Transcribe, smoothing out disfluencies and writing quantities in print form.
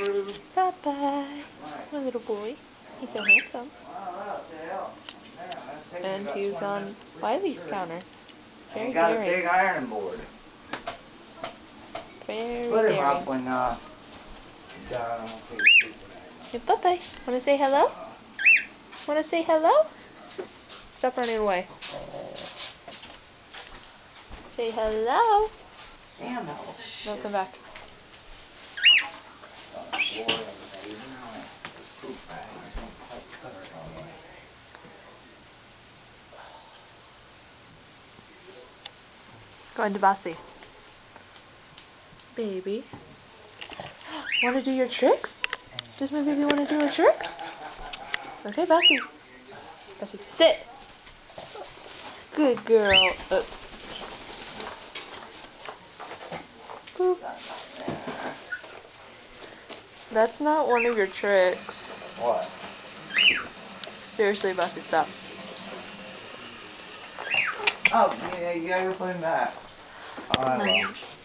Popeye, my little boy. He's so handsome. And he's on Wiley's counter. Very got daring. a big ironing board. Very Put him daring. up when Hey, Popeye, wanna say hello? Wanna say hello? Stop running away. Say hello. Sam, No, come back. Going to Bossy. Baby. Wanna do your tricks? Does my baby wanna do her tricks? Okay, Bossy. Bossy, sit! Good girl. Boop. That's not one of your tricks. What? Seriously, Bossy, stop. Oh, yeah, you gotta put him back. Oh, I will.